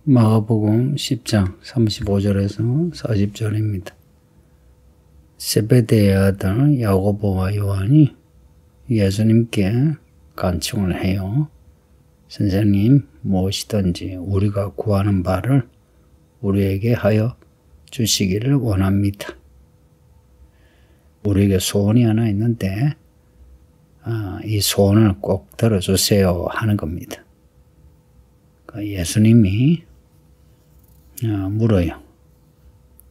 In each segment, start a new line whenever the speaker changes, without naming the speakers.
마가복음 10장 35절에서 40절입니다. 세베대의 아들 야고보와 요한이 예수님께 간청을 해요. 선생님, 무엇이든지 우리가 구하는 바를 우리에게 하여 주시기를 원합니다. 우리에게 소원이 하나 있는데 이 소원을 꼭 들어주세요 하는 겁니다. 예수님이 물어요.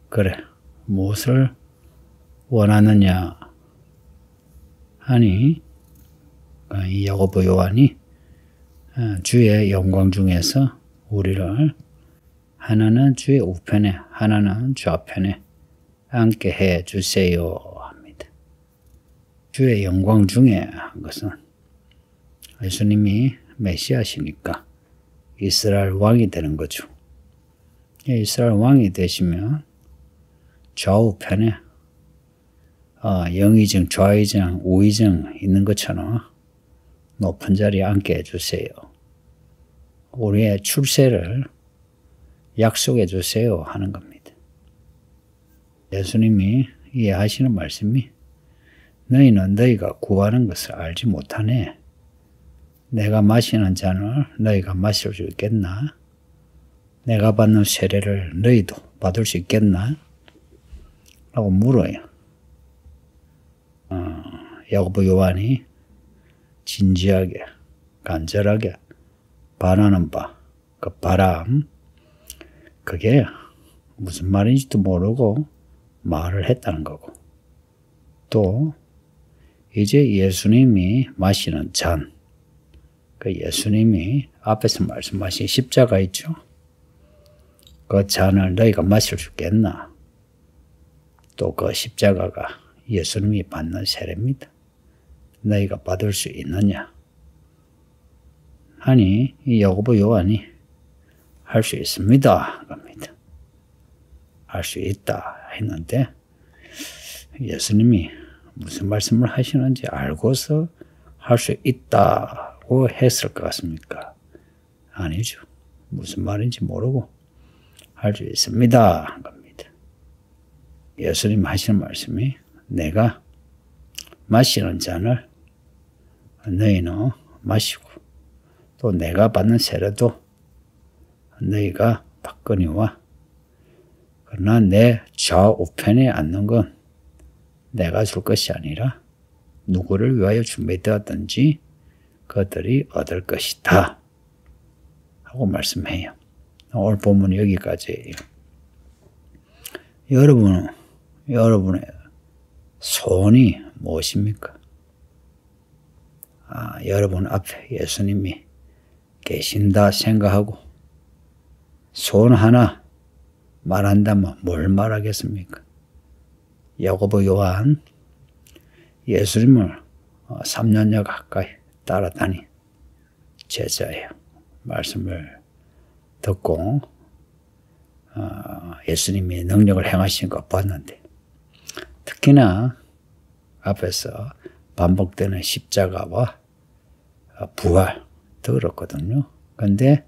그래, 무엇을 원하느냐 하니 이 야고보 요한이 주의 영광 중에서 우리를 하나는 주의 우편에 하나는 좌편에 앉게 해 주세요 합니다. 주의 영광 중에 한 것은 예수님이 메시아시니까 이스라엘 왕이 되는 거죠. 이스라엘 왕이 되시면 좌우편에 영의정, 좌의정, 우의정 있는 것처럼 높은 자리에 앉게 해주세요. 우리의 출세를 약속해 주세요 하는 겁니다. 예수님이 이해하시는 말씀이 너희는 너희가 구하는 것을 알지 못하네. 내가 마시는 잔을 너희가 마실 수 있겠나? 내가 받는 세례를 너희도 받을 수 있겠나? 라고 물어요. 야고보 요한이 진지하게 간절하게 바라는 바, 그 바람, 그게 무슨 말인지도 모르고 말을 했다는 거고, 또 이제 예수님이 마시는 잔, 그 예수님이 앞에서 말씀하신 십자가 있죠? 그 잔을 너희가 마실 수 있겠나? 또 그 십자가가 예수님이 받는 세례입니다. 너희가 받을 수 있느냐? 하니 이 야고보 요한이 할 수 있습니다. 겁니다. 할 수 있다 했는데 예수님이 무슨 말씀을 하시는지 알고서 할 수 있다고 했을 것 같습니까? 아니죠. 무슨 말인지 모르고 할 수 있습니다 한 겁니다. 예수님 하시는 말씀이 내가 마시는 잔을 너희는 마시고 또 내가 받는 세례도 너희가 받거니와 그러나 내 좌우편에 앉는 건 내가 줄 것이 아니라 누구를 위하여 준비되었든지 그들이 얻을 것이다 하고 말씀해요. 오늘 본문은 여기까지예요. 여러분의 소원이 무엇입니까? 여러분 앞에 예수님이 계신다 생각하고 소원 하나 말한다면 뭘 말하겠습니까? 야고보 요한 예수님을 3년여 가까이 따라다닌 제자예요. 말씀을 듣고 예수님이 능력을 행하신 거 봤는데 특히나 앞에서 반복되는 십자가와 부활 들었거든요. 그런데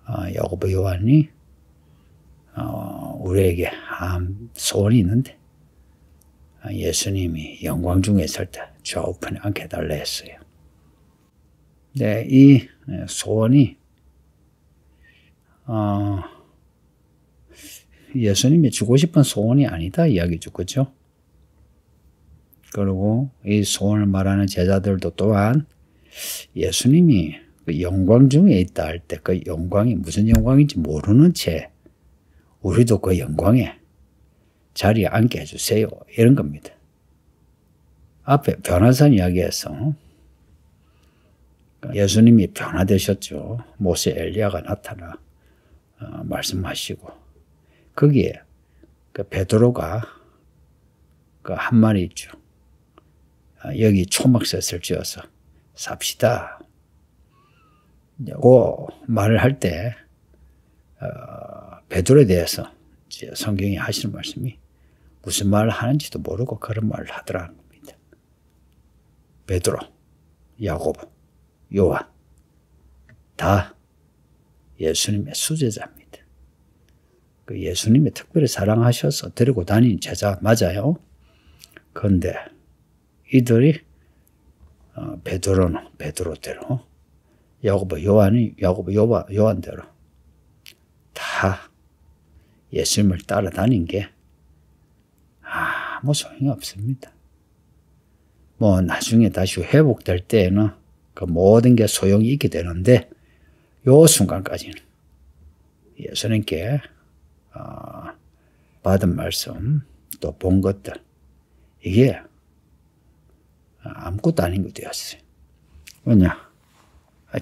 야고보 요한이 우리에게 한 소원이 있는데 예수님이 영광 중에 있을 때 좌우편에 앉게 해달라 했어요. 네, 이 소원이 예수님이 주고 싶은 소원이 아니다 이야기죠. 그렇죠? 그리고 이 소원을 말하는 제자들도 또한 예수님이 그 영광 중에 있다 할 때 그 영광이 무슨 영광인지 모르는 채 우리도 그 영광에 자리에 앉게 해주세요 이런 겁니다. 앞에 변화산 이야기에서 예수님이 변화되셨죠. 모세 엘리야가 나타나 말씀하시고 거기에 그 베드로가 그 한 말이 있죠. 여기 초막셋을 지어서 삽시다. 고 말을 할 때 베드로에 대해서 성경이 하시는 말씀이 무슨 말을 하는지도 모르고 그런 말을 하더라는 겁니다. 베드로, 야고보, 요한 다 예수님의 수제자입니다. 그 예수님이 특별히 사랑하셔서 데리고 다닌 제자 맞아요. 그런데 이들이 베드로는 베드로대로, 야고보 요한이 요한대로 다 예수님을 따라다닌 게 아무 소용이 없습니다. 뭐 나중에 다시 회복될 때에는 그 모든 게 소용이 있게 되는데 요 순간까지는 예수님께 받은 말씀 또 본 것들 이게 아무것도 아닌 것 되었어요. 왜냐?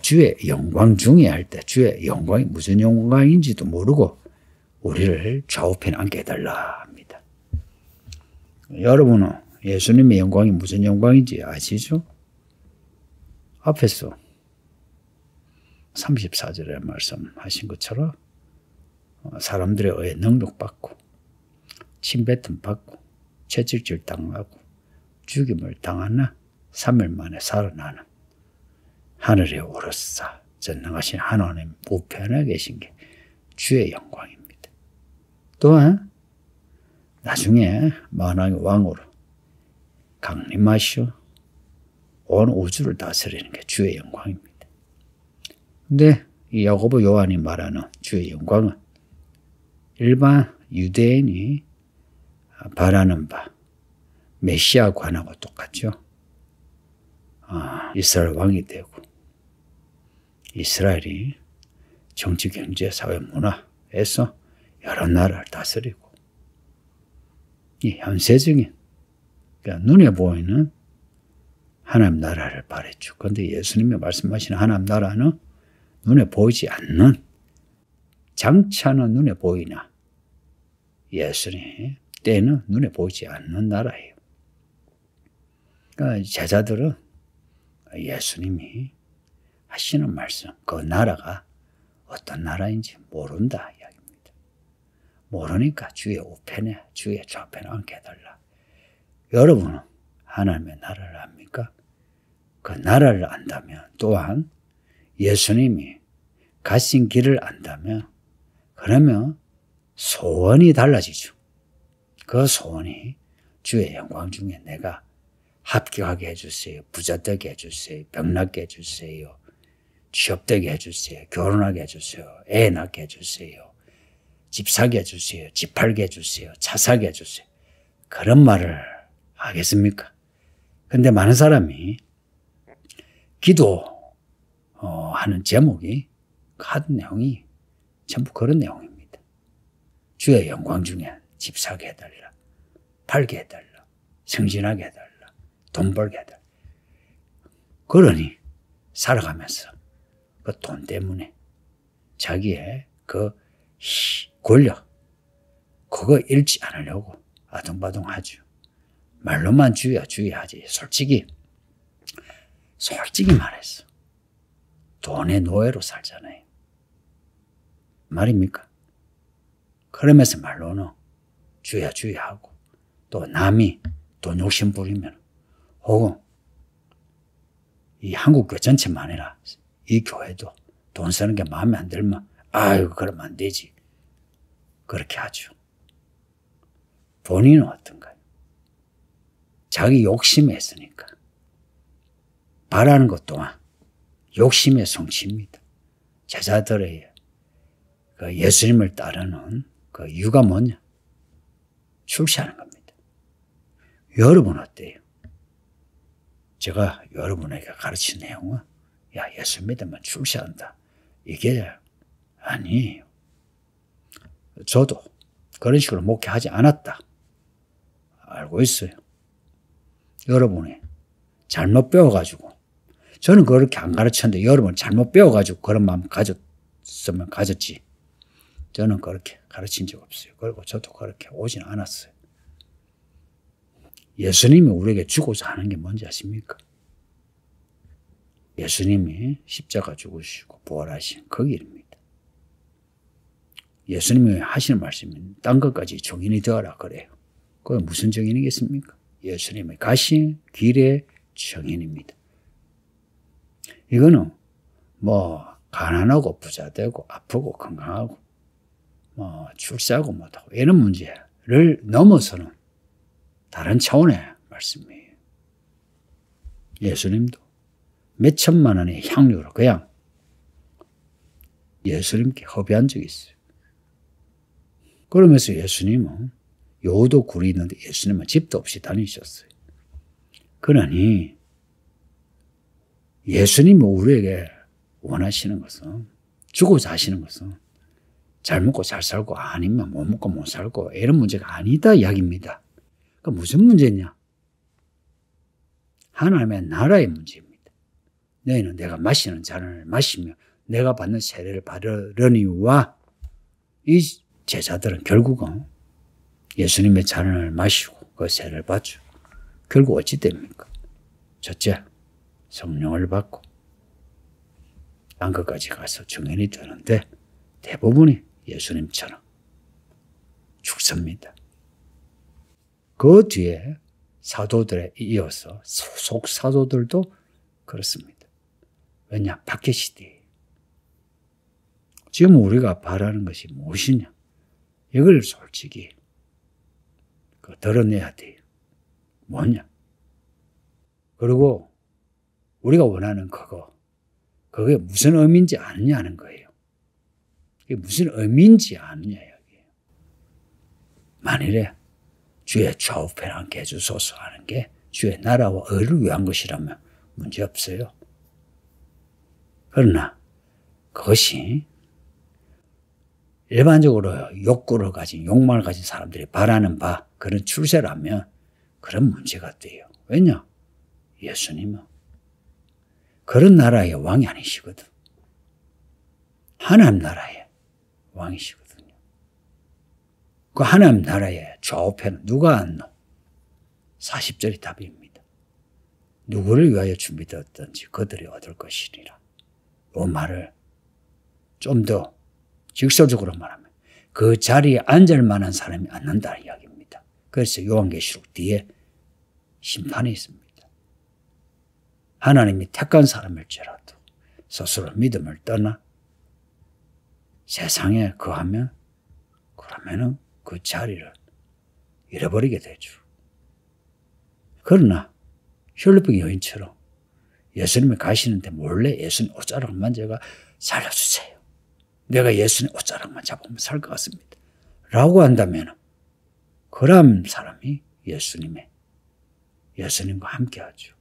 주의 영광 중에 할 때 주의 영광이 무슨 영광인지도 모르고 우리를 좌우편에 앉게 해달라 합니다. 여러분은 예수님의 영광이 무슨 영광인지 아시죠? 앞에서 34절에 말씀하신 것처럼 사람들에 의해 능력받고 침뱉음 받고 채찍질 당하고 죽임을 당하나 3일 만에 살아나는 하늘에 오르사 전능하신 하나님 우편에 계신 게 주의 영광입니다. 또한 나중에 만왕의 왕으로 강림하시어 온 우주를 다스리는 게 주의 영광입니다. 근데 이 야고보 요한이 말하는 주의 영광은 일반 유대인이 바라는 바 메시아 관하고 똑같죠. 이스라엘 왕이 되고 이스라엘이 정치, 경제, 사회, 문화에서 여러 나라를 다스리고 이 현세적인 그러니까 눈에 보이는 하나님 나라를 바랬죠. 그런데 예수님이 말씀하시는 하나님 나라는 눈에 보이지 않는 장차는 눈에 보이나 예수님 때는 눈에 보이지 않는 나라예요. 그러니까 제자들은 예수님이 하시는 말씀, 그 나라가 어떤 나라인지 모른다 이야기입니다. 모르니까 주의 우편에, 주의 좌편에 앉게 해달라. 여러분은 하나님의 나라를 압니까? 그 나라를 안다면 또한 예수님이 가신 길을 안다면 그러면 소원이 달라지죠. 그 소원이 주의 영광 중에 내가 합격하게 해주세요. 부자 되게 해주세요. 병 낫게 해주세요. 취업 되게 해주세요. 결혼하게 해주세요. 애 낳게 해주세요. 집 사게 해주세요. 집 팔게 해주세요. 차 사게 해주세요. 그런 말을 하겠습니까? 근데 많은 사람이 기도하는 제목이 하는 내용이 전부 그런 내용입니다. 주의 영광 중에 집 사게 해달라. 팔게 해달라. 승진하게 해달라. 돈 벌게 해달라. 그러니 살아가면서 그 돈 때문에 자기의 그 권력 그거 잃지 않으려고 아둥바둥하죠. 말로만 주야 주의하지. 솔직히 말해서 돈의 노예로 살잖아요. 말입니까? 그러면서 말로는 주야 주의하고 또 남이 돈 욕심 부리면 혹은 이 한국교회 전체만 아니라 이 교회도 돈 쓰는 게 마음에 안 들면 아이고 그러면 안 되지. 그렇게 하죠. 본인은 어떤가요? 자기 욕심에 있으니까 바라는 것 또한 욕심의 성취입니다. 제자들의 그 예수님을 따르는 그 이유가 뭐냐? 출세하는 겁니다. 여러분 어때요? 제가 여러분에게 가르친 내용은 야 예수 믿으면 출세한다. 이게 아니에요. 저도 그런 식으로 목회하지 않았다. 알고 있어요. 여러분이 잘못 배워가지고 저는 그렇게 안 가르쳤는데 여러분 잘못 배워가지고 그런 마음 가졌으면 가졌지. 저는 그렇게 가르친 적 없어요. 그리고 저도 그렇게 오진 않았어요. 예수님이 우리에게 주고자 하는 게 뭔지 아십니까? 예수님이 십자가 죽으시고 부활하신 그 길입니다. 예수님이 하시는 말씀이 딴 것까지 증인이 되어라 그래요. 그게 무슨 증인이겠습니까? 예수님이 가신 길의 증인입니다. 이거는 뭐 가난하고 부자 되고 아프고 건강하고 뭐 출세하고 못하고 이런 문제를 넘어서는 다른 차원의 말씀이에요. 예수님도 몇 천만 원의 향료를 그냥 예수님께 허비한 적이 있어요. 그러면서 예수님은 요도 굴이 있는데 예수님은 집도 없이 다니셨어요. 그러니 예수님이 우리에게 원하시는 것은, 주고자 하시는 것은 잘 먹고 잘 살고 아니면 못 먹고 못 살고 이런 문제가 아니다 이야기입니다. 그 무슨 문제냐? 하나님의 나라의 문제입니다. 너희는 내가 마시는 잔을 마시며 내가 받는 세례를 받으려니와 이 제자들은 결국은 예수님의 잔을 마시고 그 세례를 받죠. 결국 어찌 됩니까? 첫째, 성령을 받고 땅끝까지 가서 증인이 되는데 대부분이 예수님처럼 죽습니다. 그 뒤에 사도들에 이어서 소속 사도들도 그렇습니다. 왜냐? 박해시대. 지금 우리가 바라는 것이 무엇이냐? 이걸 솔직히 드러내야 돼요. 뭐냐? 그리고 우리가 원하는 그게 무슨 의미인지 아느냐는 거예요. 그게 무슨 의미인지 아느냐 이야기예요. 만일에 주의 좌우편에 함께 해주소서 하는 게 주의 나라와 의를 위한 것이라면 문제없어요. 그러나 그것이 일반적으로 욕구를 가진, 욕망을 가진 사람들이 바라는 바, 그런 출세라면 그런 문제가 돼요. 왜냐? 예수님은 그런 나라의 왕이 아니시거든. 하나님 나라의 왕이시거든요. 그 하나님 나라의 좌우편은 누가 앉노? 40절이 답입니다. 누구를 위하여 준비되었든지 그들이 얻을 것이니라. 이 말을 좀 더 직설적으로 말하면 그 자리에 앉을 만한 사람이 앉는다는 이야기입니다. 그래서 요한계시록 뒤에 심판이 있습니다. 하나님이 택한 사람일지라도 스스로 믿음을 떠나 세상에 거하면 그러면은 그 자리를 잃어버리게 되죠. 그러나 혈루병 여인처럼 예수님이 가시는데 몰래 예수님 옷자락을 만져가 살려주세요. 내가 예수님 옷자락만 잡으면 살 것 같습니다. 라고 한다면 그런 사람이 예수님과 함께 하죠.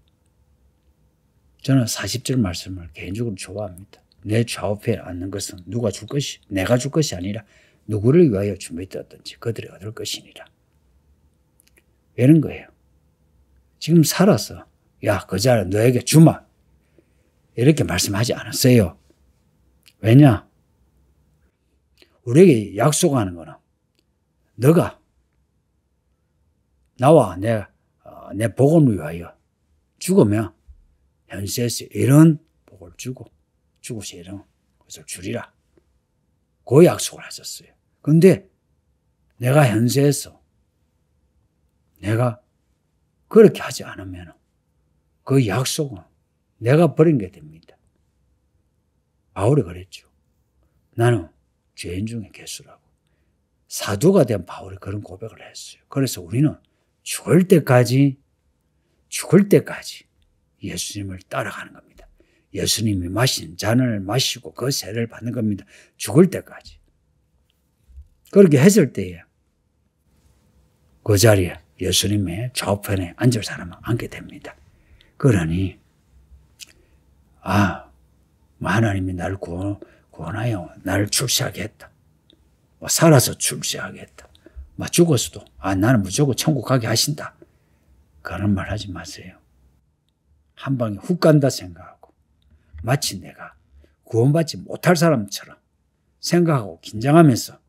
저는 40절 말씀을 개인적으로 좋아합니다. 내 좌우편에 앉는 것은 내가 줄 것이 아니라 누구를 위하여 준비되었든지 그들이 얻을 것이니라. 이런 거예요. 지금 살아서 야, 그 자를 너에게 주마 이렇게 말씀하지 않았어요. 왜냐? 우리에게 약속하는 거는 너가 나와 내 복음을 위하여 죽으면 현세에서 이런 복을 주고 죽어서 이런 것을 주리라. 그 약속을 하셨어요. 그런데 내가 현세에서 내가 그렇게 하지 않으면 그 약속은 내가 버린 게 됩니다. 바울이 그랬죠. 나는 죄인 중에 괴수라고. 사도가 된 바울이 그런 고백을 했어요. 그래서 우리는 죽을 때까지 예수님을 따라가는 겁니다. 예수님이 마신 잔을 마시고 그 세례를 받는 겁니다. 죽을 때까지. 그렇게 했을 때에 그 자리에 예수님의 좌우편에 앉을 사람은 앉게 됩니다. 그러니 하나님이 나를 구원하여 나를 출세하게 했다. 살아서 출세하게 했다. 죽었어도 나는 무조건 천국 가게 하신다. 그런 말 하지 마세요. 한 방에 훅 간다 생각하고 마치 내가 구원받지 못할 사람처럼 생각하고 긴장하면서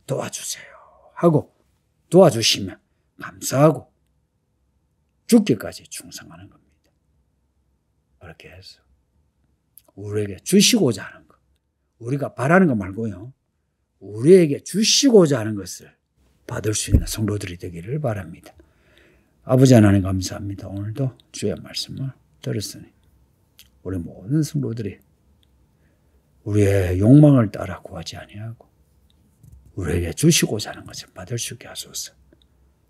도와주세요 하고 도와주시면 감사하고 죽기까지 충성하는 겁니다. 그렇게 해서 우리에게 주시고자 하는 것, 우리가 바라는 것 말고요, 우리에게 주시고자 하는 것을 받을 수 있는 성도들이 되기를 바랍니다. 아버지 하나님 감사합니다. 오늘도 주의 말씀을 들었으니 우리 모든 성도들이 우리의 욕망을 따라 구하지 아니하고 우리에게 주시고자 하는 것을 받을 수 있게 하소서.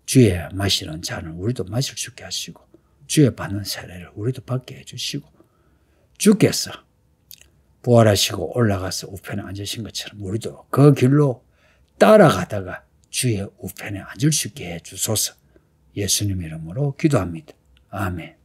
주의 마시는 잔을 우리도 마실 수 있게 하시고 주의 받는 세례를 우리도 받게 해주시고 주께서 부활하시고 올라가서 우편에 앉으신 것처럼 우리도 그 길로 따라가다가 주의 우편에 앉을 수 있게 해주소서. 예수님 이름으로 기도합니다. 아멘.